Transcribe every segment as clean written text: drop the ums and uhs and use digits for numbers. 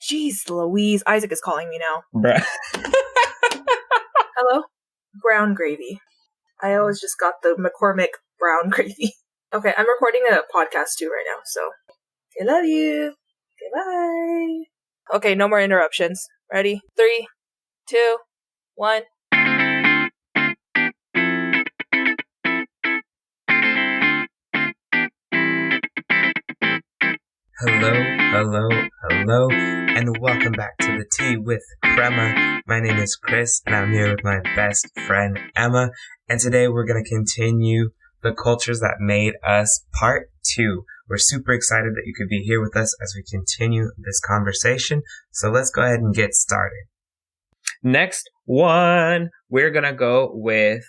Jeez Louise, Isaac is calling me now. Bruh. Hello? Brown gravy. I always just got the McCormick brown gravy. Okay, I'm recording a podcast too right now, so I love you. Goodbye. Okay, no more interruptions. Ready? 3, 2, 1. Hello, and welcome back to the Tea with Crema. My name is Kris, and I'm here with my best friend, Emma, and today we're going to continue the cultures that made us part 2. We're super excited that you could be here with us as we continue this conversation, so let's go ahead and get started. Next one, we're going to go with,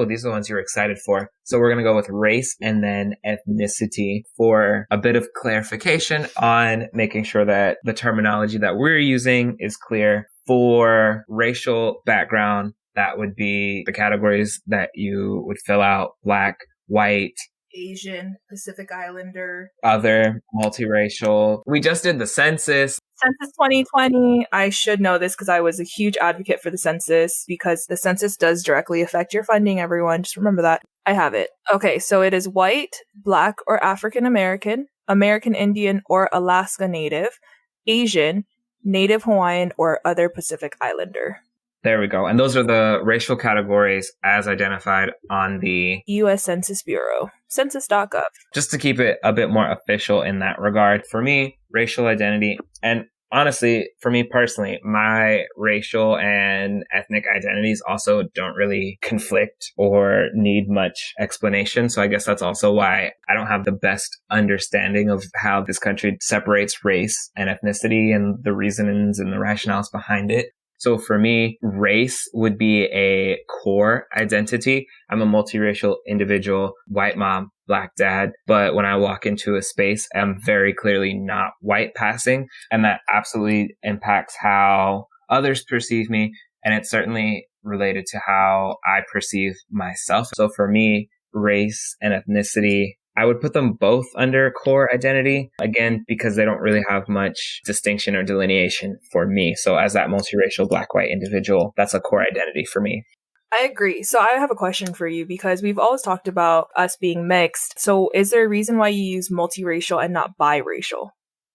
these are the ones you're excited for. So we're going to go with race and then ethnicity for a bit of clarification on making sure that the terminology that we're using is clear. For racial background, that would be the categories that you would fill out: Black, white, Asian, Pacific Islander, other, multiracial. We just did the census. Census 2020. I should know this because I was a huge advocate for the census, because the census does directly affect your funding, everyone. Just remember that. I have it. Okay, so it is white, Black or African American, American Indian or Alaska Native, Asian, Native Hawaiian, or other Pacific Islander. There we go. And those are the racial categories as identified on the U.S. Census Bureau, census.gov. Just to keep it a bit more official in that regard, for me, racial identity, and honestly, for me personally, my racial and ethnic identities also don't really conflict or need much explanation. So I guess that's also why I don't have the best understanding of how this country separates race and ethnicity and the reasonings and the rationales behind it. So for me, race would be a core identity. I'm a multiracial individual, white mom, Black dad. But when I walk into a space, I'm very clearly not white passing. And that absolutely impacts how others perceive me. And it's certainly related to how I perceive myself. So for me, race and ethnicity, I would put them both under core identity, again, because they don't really have much distinction or delineation for me. So as that multiracial Black-white individual, that's a core identity for me. I agree. So I have a question for you, because we've always talked about us being mixed. So is there a reason why you use multiracial and not biracial?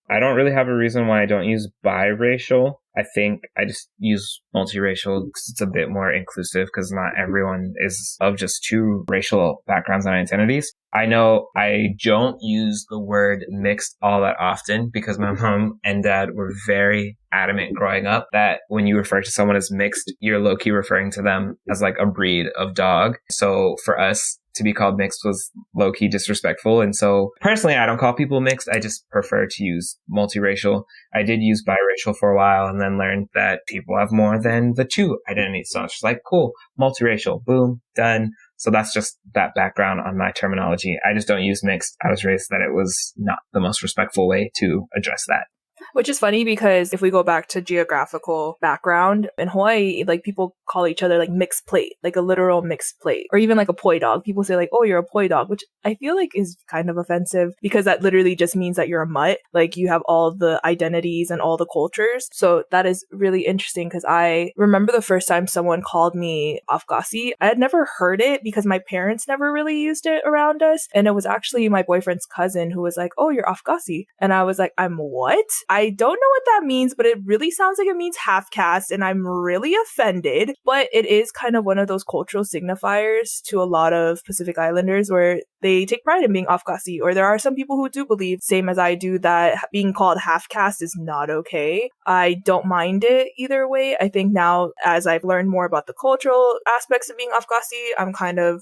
I don't really have a reason why I don't use biracial. I think I just use multiracial because it's a bit more inclusive, because not everyone is of just two racial backgrounds and identities. I know I don't use the word mixed all that often because my mom and dad were very adamant growing up that when you refer to someone as mixed, you're low-key referring to them as like a breed of dog. So for us, to be called mixed was low-key disrespectful. And so personally, I don't call people mixed. I just prefer to use multiracial. I did use biracial for a while and then learned that people have more than the two identities. So it's just like, cool, multiracial, boom, done. So that's just that background on my terminology. I just don't use mixed. I was raised that it was not the most respectful way to address that. Which is funny, because if we go back to geographical background, in Hawaii, like people call each other like mixed plate, like a literal mixed plate, or even like a poi dog. People say like, oh, you're a poi dog, which I feel like is kind of offensive, because that literally just means that you're a mutt. Like you have all the identities and all the cultures. So that is really interesting, because I remember the first time someone called me Afghasi. I had never heard it because my parents never really used it around us. And it was actually my boyfriend's cousin who was like, oh, you're Afghasi. And I was like, I'm what? I don't know what that means, but it really sounds like it means half caste, and I'm really offended. But it is kind of one of those cultural signifiers to a lot of Pacific Islanders where they take pride in being Afghasi, or there are some people who do believe, same as I do, that being called half caste is not okay. I don't mind it either way. I think now, as I've learned more about the cultural aspects of being Afghasi, I'm kind of,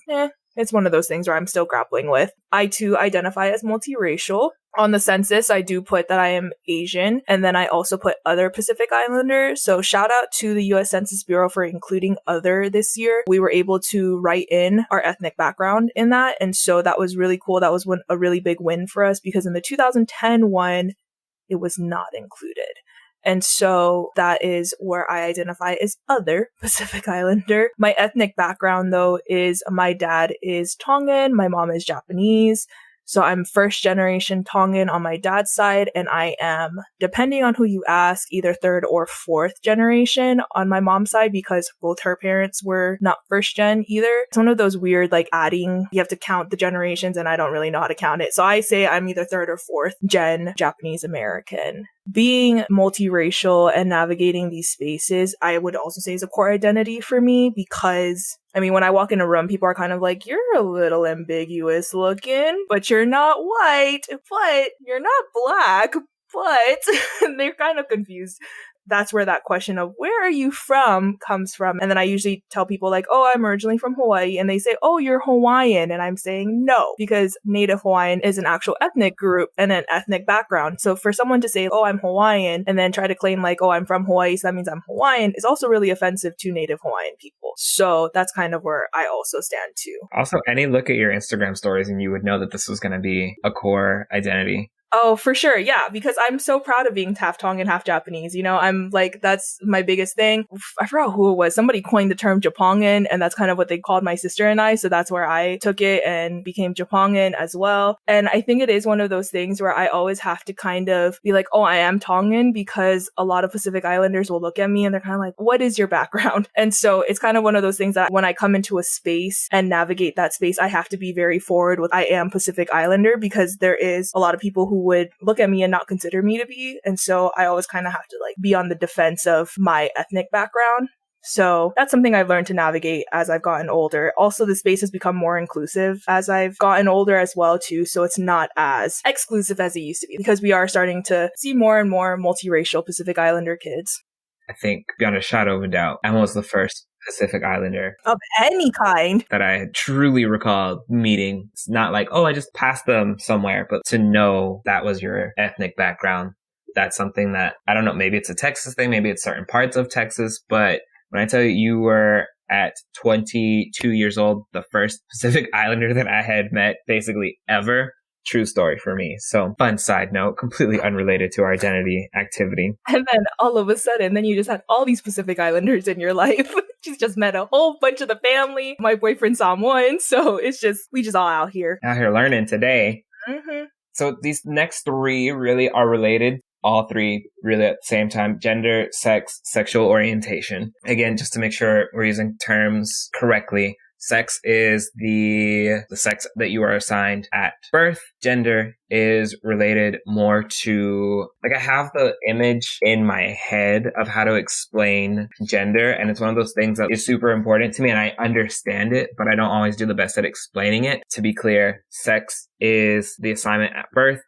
it's one of those things where I'm still grappling with. I too identify as multiracial. On the census, I do put that I am Asian, and then I also put other Pacific Islander. So shout out to the U.S. Census Bureau for including other this year. We were able to write in our ethnic background in that, and so that was really cool. That was a really big win for us, because in the 2010 one, it was not included. And so that is where I identify as other Pacific Islander. My ethnic background, though, is my dad is Tongan, my mom is Japanese. So I'm first generation Tongan on my dad's side, and I am, depending on who you ask, either third or fourth generation on my mom's side, because both her parents were not first gen either. It's one of those weird, like, adding, you have to count the generations, and I don't really know how to count it. So I say I'm either third or fourth gen Japanese American. Being multiracial and navigating these spaces, I would also say is a core identity for me, because I mean, when I walk in a room, people are kind of like, you're a little ambiguous looking, but you're not white, but you're not black, but they're kind of confused. That's where that question of where are you from comes from. And then I usually tell people like, oh, I'm originally from Hawaii. And they say, oh, you're Hawaiian. And I'm saying no, because Native Hawaiian is an actual ethnic group and an ethnic background. So for someone to say, oh, I'm Hawaiian, and then try to claim like, oh, I'm from Hawaii, so that means I'm Hawaiian, is also really offensive to Native Hawaiian people. So that's kind of where I also stand too. Also, any look at your Instagram stories and you would know that this was going to be a core identity. Oh, for sure. Yeah, because I'm so proud of being half Tongan, half Japanese. You know, I'm like, that's my biggest thing. I forgot who it was. Somebody coined the term Japongan, and that's kind of what they called my sister and I. So that's where I took it and became Japongan as well. And I think it is one of those things where I always have to kind of be like, oh, I am Tongan, because a lot of Pacific Islanders will look at me and they're kind of like, what is your background? And so it's kind of one of those things that when I come into a space and navigate that space, I have to be very forward with I am Pacific Islander, because there is a lot of people who would look at me and not consider me to be. And so I always kind of have to like be on the defense of my ethnic background. So that's something I've learned to navigate as I've gotten older. Also, the space has become more inclusive as I've gotten older as well too. So it's not as exclusive as it used to be, because we are starting to see more and more multiracial Pacific Islander kids. I think beyond a shadow of a doubt, Emma was the first Pacific Islander of any kind that I truly recall meeting. It's not like, oh, I just passed them somewhere, but to know that was your ethnic background. That's something that, I don't know, maybe it's a Texas thing, maybe it's certain parts of Texas, but when I tell you were at 22 years old, the first Pacific Islander that I had met basically ever, true story for me. So fun side note, completely unrelated to our identity activity. And then all of a sudden, then you just had all these Pacific Islanders in your life. She's just met a whole bunch of the family. My boyfriend's Samoan. So it's just, we just all out here. Out here learning today. Mm-hmm. So these next three really are related. All three really at the same time: gender, sex, sexual orientation. Again, just to make sure we're using terms correctly. Sex is the sex that you are assigned at birth. Gender is related more to, like, I have the image in my head of how to explain gender, and it's one of those things that is super important to me, and I understand it, but I don't always do the best at explaining it. To be clear, sex is the assignment at birth.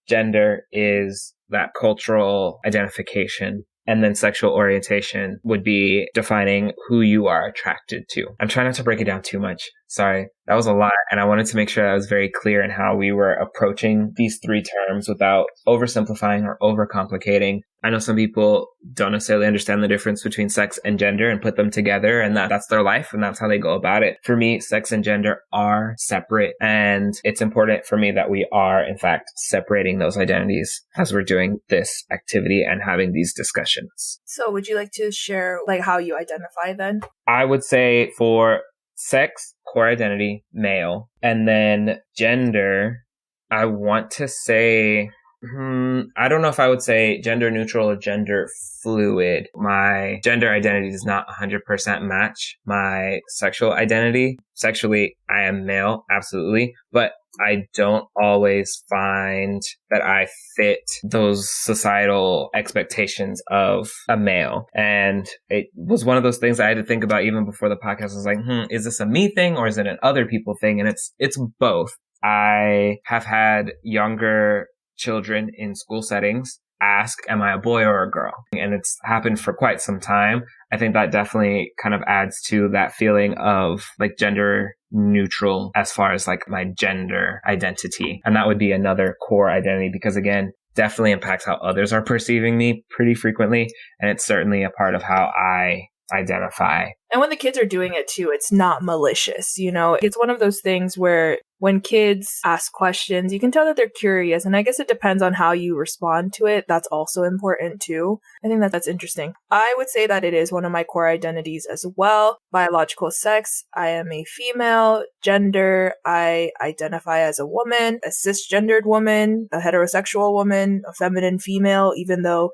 Gender is that cultural identification. And then sexual orientation would be defining who you are attracted to. I'm trying not to break it down too much. Sorry, that was a lot. And I wanted to make sure I was very clear in how we were approaching these three terms without oversimplifying or overcomplicating. I know some people don't necessarily understand the difference between sex and gender and put them together, and that's their life and that's how they go about it. For me, sex and gender are separate, and it's important for me that we are, in fact, separating those identities as we're doing this activity and having these discussions. So would you like to share like how you identify then? I would say for sex, core identity, male, and then gender, I want to say, I don't know if I would say gender neutral or gender fluid. My gender identity does not 100% match my sexual identity. Sexually, I am male, absolutely, but I don't always find that I fit those societal expectations of a male. And it was one of those things I had to think about even before the podcast. I was like, is this a me thing or is it an other people thing? And it's both. I have had younger children in school settings ask, am I a boy or a girl? And it's happened for quite some time. I think that definitely kind of adds to that feeling of like gender neutral as far as like my gender identity. And that would be another core identity because, again, definitely impacts how others are perceiving me pretty frequently. And it's certainly a part of how I identify. And when the kids are doing it too, it's not malicious, you know? It's one of those things where when kids ask questions, you can tell that they're curious. And I guess it depends on how you respond to it. That's also important too. I think that that's interesting. I would say that it is one of my core identities as well. Biological sex, I am a female. Gender, I identify as a woman, a cisgendered woman, a heterosexual woman, a feminine female, even though,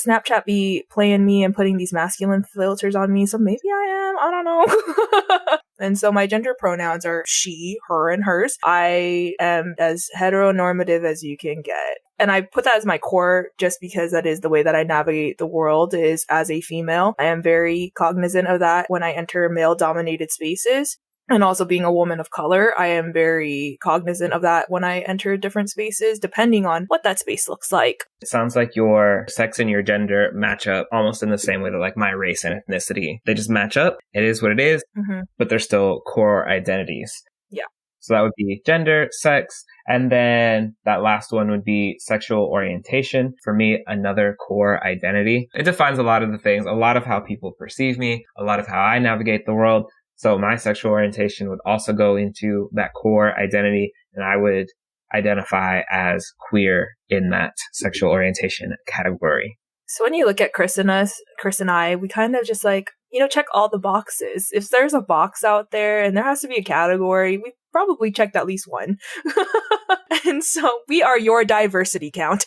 Snapchat be playing me and putting these masculine filters on me. So maybe I am. I don't know. And so my gender pronouns are she, her, and hers. I am as heteronormative as you can get. And I put that as my core just because that is the way that I navigate the world is as a female. I am very cognizant of that when I enter male-dominated spaces. And also being a woman of color, I am very cognizant of that when I enter different spaces, depending on what that space looks like. It sounds like your sex and your gender match up almost in the same way that like my race and ethnicity. They just match up. It is what it is, but they're still core identities. Yeah. So that would be gender, sex, and then that last one would be sexual orientation. For me, another core identity. It defines a lot of the things, a lot of how people perceive me, a lot of how I navigate the world. So my sexual orientation would also go into that core identity, and I would identify as queer in that sexual orientation category. So when you look at Kris and I, we kind of just like, check all the boxes. If there's a box out there and there has to be a category, we probably checked at least one. And so we are your diversity count.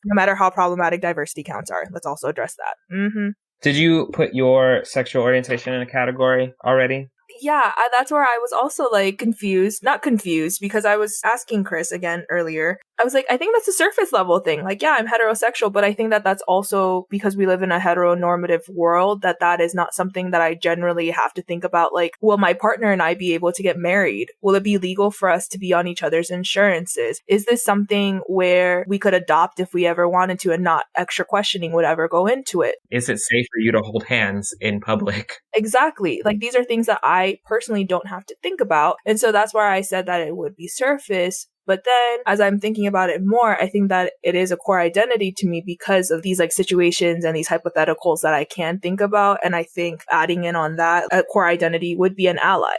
No matter how problematic diversity counts are. Let's also address that. Did you put your sexual orientation in a category already? Yeah, that's where I was also like confused. Not confused because I was asking Kris again earlier. I was like, I think that's a surface level thing. Like, yeah, I'm heterosexual, but I think that that's also because we live in a heteronormative world, that is not something that I generally have to think about. Like, will my partner and I be able to get married? Will it be legal for us to be on each other's insurances? Is this something where we could adopt if we ever wanted to and not extra questioning would ever go into it? Is it safe for you to hold hands in public? Exactly. Like, these are things that I personally don't have to think about. And so that's why I said that it would be surface. But then as I'm thinking about it more, I think that it is a core identity to me because of these like situations and these hypotheticals that I can think about. And I think adding in on that, a core identity would be an ally.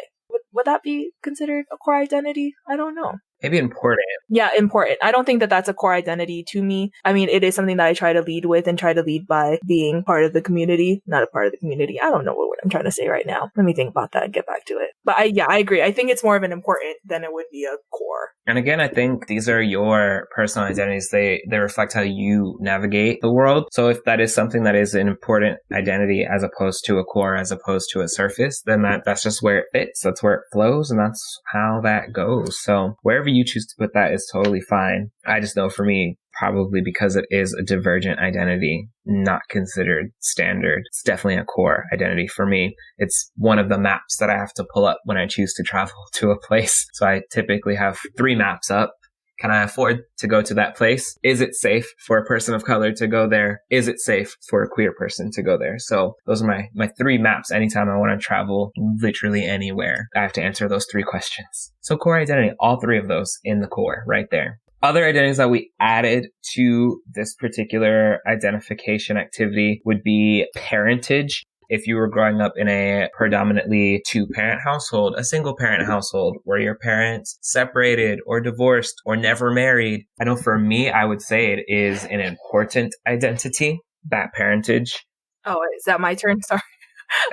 Would that be considered a core identity? I don't know. Maybe important. Yeah, important. I don't think that that's a core identity to me. I mean, it is something that I try to lead with and try to lead by being part of the community, not a part of the community. I don't know what I'm trying to say right now. Let me think about that and get back to it. But I agree. I think it's more of an important than it would be a core. And again, I think these are your personal identities. They reflect how you navigate the world. So if that is something that is an important identity as opposed to a core, as opposed to a surface, then that's just where it fits. That's where it flows. And that's how that goes. So wherever you choose to put that is totally fine. I just know for me, probably because it is a divergent identity, not considered standard. It's definitely a core identity for me. It's one of the maps that I have to pull up when I choose to travel to a place. So I typically have 3 maps up. Can I afford to go to that place? Is it safe for a person of color to go there? Is it safe for a queer person to go there? So those are my 3 maps anytime I want to travel literally anywhere. I have to answer those 3 questions. So core identity, all 3 of those in the core right there. Other identities that we added to this particular identification activity would be parentage. If you were growing up in a predominantly 2-parent household, a single-parent household where your parents separated or divorced or never married, I know for me, I would say it is an important identity, that parentage. Oh, is that my turn? Sorry.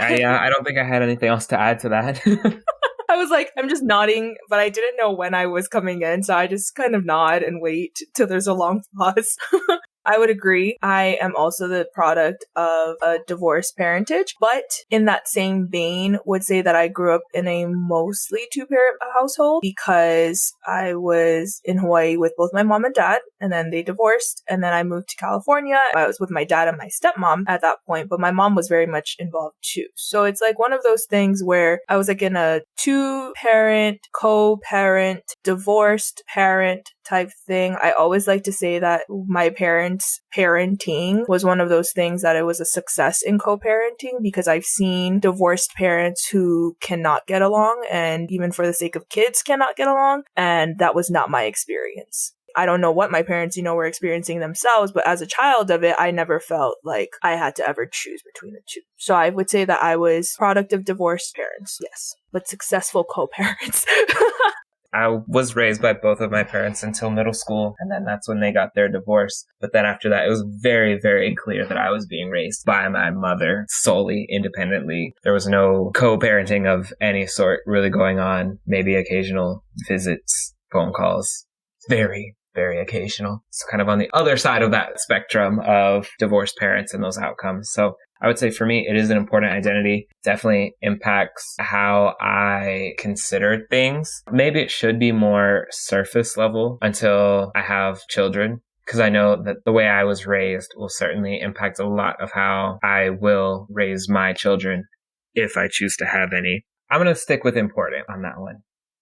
I don't think I had anything else to add to that. I was like, I'm just nodding, but I didn't know when I was coming in, so I just kind of nod and wait till there's a long pause. I would agree. I am also the product of a divorced parentage, but in that same vein, would say that I grew up in a mostly 2-parent household because I was in Hawaii with both my mom and dad, and then they divorced, and then I moved to California. I was with my dad and my stepmom at that point, but my mom was very much involved too. So it's like one of those things where I was like in a 2-parent, co-parent, divorced parent type thing. I always like to say that my parents' parenting was one of those things that it was a success in co-parenting because I've seen divorced parents who cannot get along and even for the sake of kids cannot get along. And that was not my experience. I don't know what my parents, were experiencing themselves, but as a child of it, I never felt like I had to ever choose between the two. So I would say that I was product of divorced parents, yes, but successful co-parents. I was raised by both of my parents until middle school, and then that's when they got their divorce. But then after that, it was very, very clear that I was being raised by my mother solely, independently. There was no co-parenting of any sort really going on, maybe occasional visits, phone calls. Very, very occasional. So kind of on the other side of that spectrum of divorced parents and those outcomes. So I would say for me, it is an important identity. Definitely impacts how I consider things. Maybe it should be more surface level until I have children, because I know that the way I was raised will certainly impact a lot of how I will raise my children if I choose to have any. I'm going to stick with important on that one.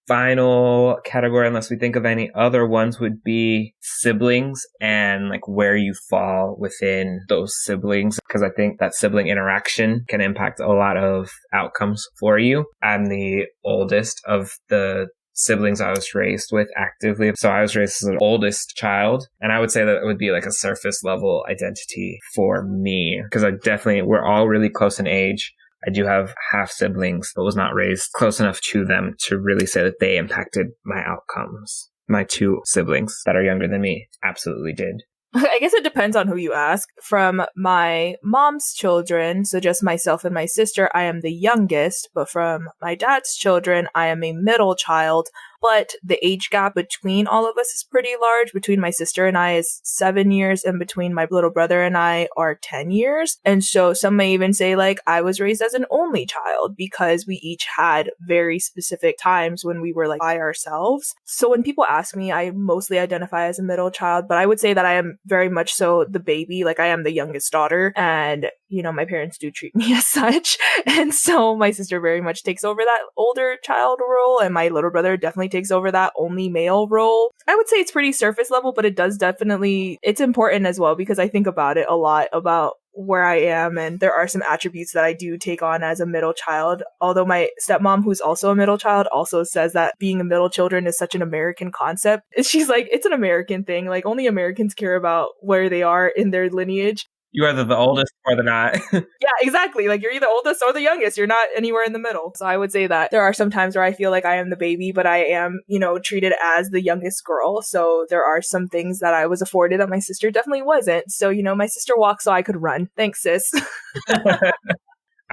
Final category, unless we think of any other ones, would be siblings and like where you fall within those siblings, because I think that sibling interaction can impact a lot of outcomes for you. I'm the oldest of the siblings I was raised with actively. So I was raised as an oldest child, and I would say that it would be like a surface level identity for me, because we're all really close in age. I do have half siblings, but was not raised close enough to them to really say that they impacted my outcomes. My two siblings that are younger than me absolutely did. I guess it depends on who you ask. From my mom's children, so just myself and my sister, I am the youngest, but from my dad's children, I am a middle child. But the age gap between all of us is pretty large. Between my sister and I is 7 years, and between my little brother and I are 10 years. And so some may even say like I was raised as an only child because we each had very specific times when we were like by ourselves. So when people ask me, I mostly identify as a middle child, but I would say that I am very much so the baby. Like I am the youngest daughter, and my parents do treat me as such. And so my sister very much takes over that older child role, and my little brother definitely takes over that only male role. I would say it's pretty surface level, but it's important as well, because I think about it a lot about where I am, and there are some attributes that I do take on as a middle child. Although my stepmom, who's also a middle child, also says that being a middle children is such an American concept. She's like, it's an American thing. Like only Americans care about where they are in their lineage. You're either the oldest or the not. Yeah, exactly. Like you're either oldest or the youngest. You're not anywhere in the middle. So I would say that there are some times where I feel like I am the baby, but I am, treated as the youngest girl. So there are some things that I was afforded that my sister definitely wasn't. So, my sister walked so I could run. Thanks, sis.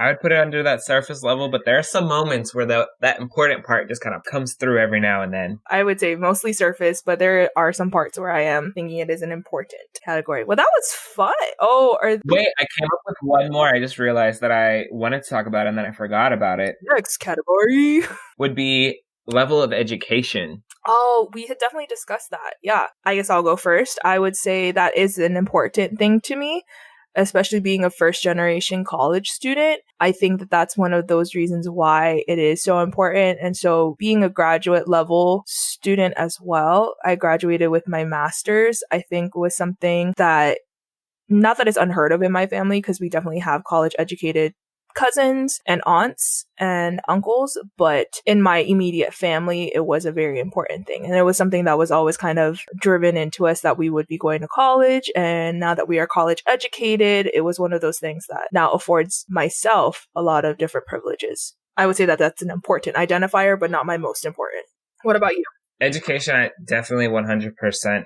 I would put it under that surface level, but there are some moments where that important part just kind of comes through every now and then. I would say mostly surface, but there are some parts where I am thinking it is an important category. Well, that was fun. Wait, I came up with one more. I just realized that I wanted to talk about it and then I forgot about it. Next category would be level of education. Oh, we had definitely discussed that. Yeah, I guess I'll go first. I would say that is an important thing to me, especially being a first generation college student. I think that that's one of those reasons why it is so important. And so being a graduate level student as well, I graduated with my master's, I think was something that, not that it's unheard of in my family, because we definitely have college educated cousins and aunts and uncles, but in my immediate family, it was a very important thing. And it was something that was always kind of driven into us that we would be going to college. And now that we are college educated, it was one of those things that now affords myself a lot of different privileges. I would say that that's an important identifier, but not my most important. What about you? Education definitely 100%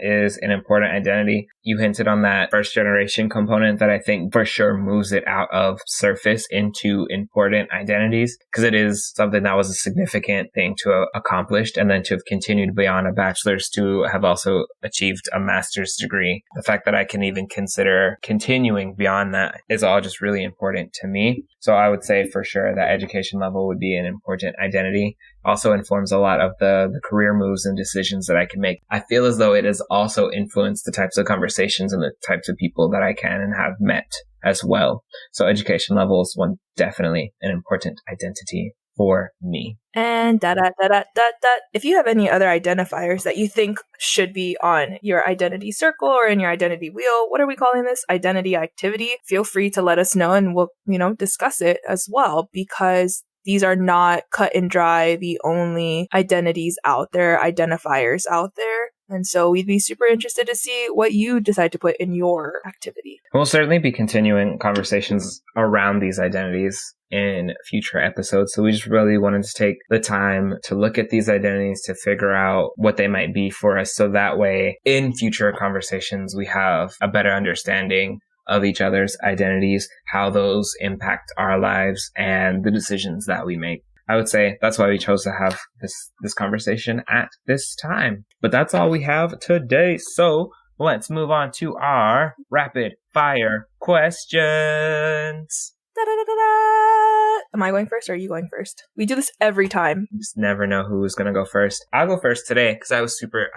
is an important identity. You hinted on that first generation component that I think for sure moves it out of surface into important identities, because it is something that was a significant thing to have accomplished, and then to have continued beyond a bachelor's to have also achieved a master's degree. The fact that I can even consider continuing beyond that is all just really important to me. So I would say for sure that education level would be an important identity. Also informs a lot of the career moves and decisions that I can make. I feel as though it has also influenced the types of conversations and the types of people that I can and have met as well. So education level is definitely an important identity for me. And if you have any other identifiers that you think should be on your identity circle or in your identity wheel, what are we calling this? Identity activity? Feel free to let us know, and we'll, discuss it as well, because these are not cut and dry the only identities out there, identifiers out there. And so we'd be super interested to see what you decide to put in your activity. We'll certainly be continuing conversations around these identities in future episodes. So we just really wanted to take the time to look at these identities to figure out what they might be for us. So that way in future conversations, we have a better understanding of each other's identities, how those impact our lives and the decisions that we make. I would say that's why we chose to have this conversation at this time. But that's all we have today. So let's move on to our rapid fire questions. Da-da-da-da-da. Am I going first or are you going first? We do this every time. You just never know who's going to go first. I'll go first today because I'm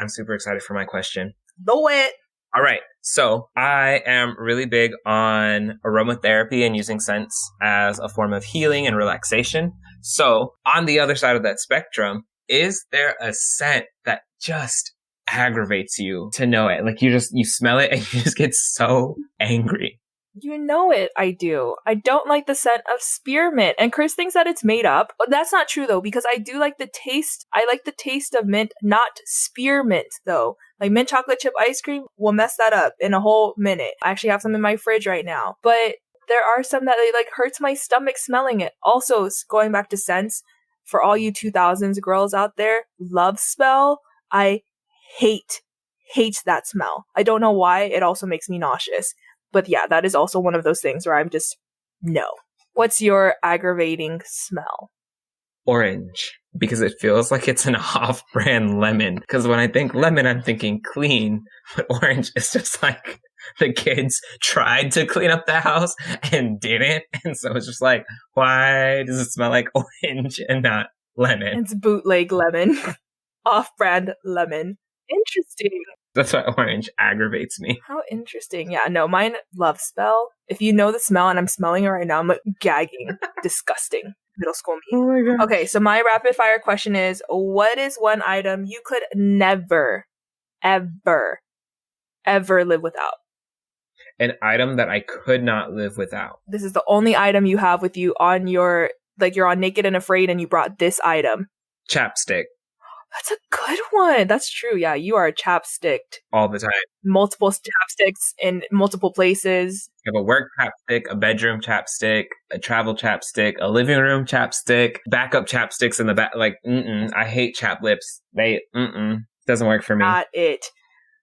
super excited for my question. Do it. All right. So I am really big on aromatherapy and using scents as a form of healing and relaxation. So on the other side of that spectrum, is there a scent that just aggravates you to know it? Like you smell it and you just get so angry. You know it, I do. I don't like the scent of spearmint. And Kris thinks that it's made up. That's not true though, because I do like the taste. I like the taste of mint, not spearmint though. Like mint chocolate chip ice cream will mess that up in a whole minute. I actually have some in my fridge right now. But there are some that like hurts my stomach smelling it. Also, going back to scents, for all you 2000s girls out there, Love Spell, I hate that smell. I don't know why. It also makes me nauseous. But yeah, that is also one of those things where I'm just, no. What's your aggravating smell? Orange, because it feels like it's an off-brand lemon. Because when I think lemon, I'm thinking clean. But orange is just like the kids tried to clean up the house and didn't. And so it's just like, why does it smell like orange and not lemon? It's bootleg lemon. Off-brand lemon. Interesting. That's why orange aggravates me. How interesting. Yeah, no, mine Love Spell. If you know the smell and I'm smelling it right now, I'm like gagging. Disgusting. Middle school me. Oh my god. Okay, so my rapid fire question is, what is one item you could never, ever live without? An item that I could not live without. This is the only item you have with you on your, like you're on Naked and Afraid and you brought this item. Chapstick. That's a good one. That's true. Yeah, you are chapsticked. All the time. Multiple chapsticks in multiple places. I have a work chapstick, a bedroom chapstick, a travel chapstick, a living room chapstick, backup chapsticks in the back. Like, I hate chap lips. Doesn't work for me. Not it.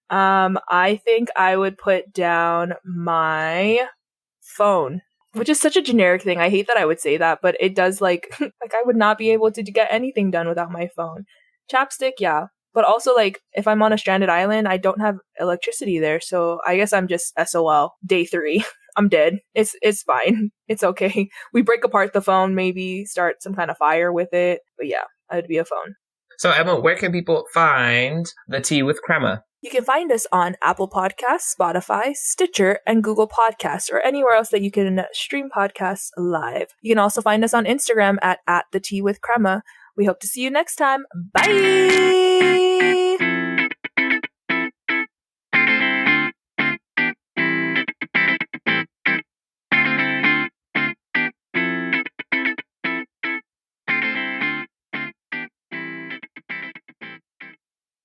I think I would put down my phone, which is such a generic thing. I hate that I would say that, but it does like I would not be able to get anything done without my phone. Chapstick, yeah. But also, like, if I'm on a stranded island, I don't have electricity there. So I guess I'm just SOL. Day 3. I'm dead. It's fine. It's okay. We break apart the phone, maybe start some kind of fire with it. But yeah, I'd be a phone. So Emma, where can people find the Tea with Crema? You can find us on Apple Podcasts, Spotify, Stitcher, and Google Podcasts, or anywhere else that you can stream podcasts live. You can also find us on Instagram at the Tea with Crema. We hope to see you next time. Bye!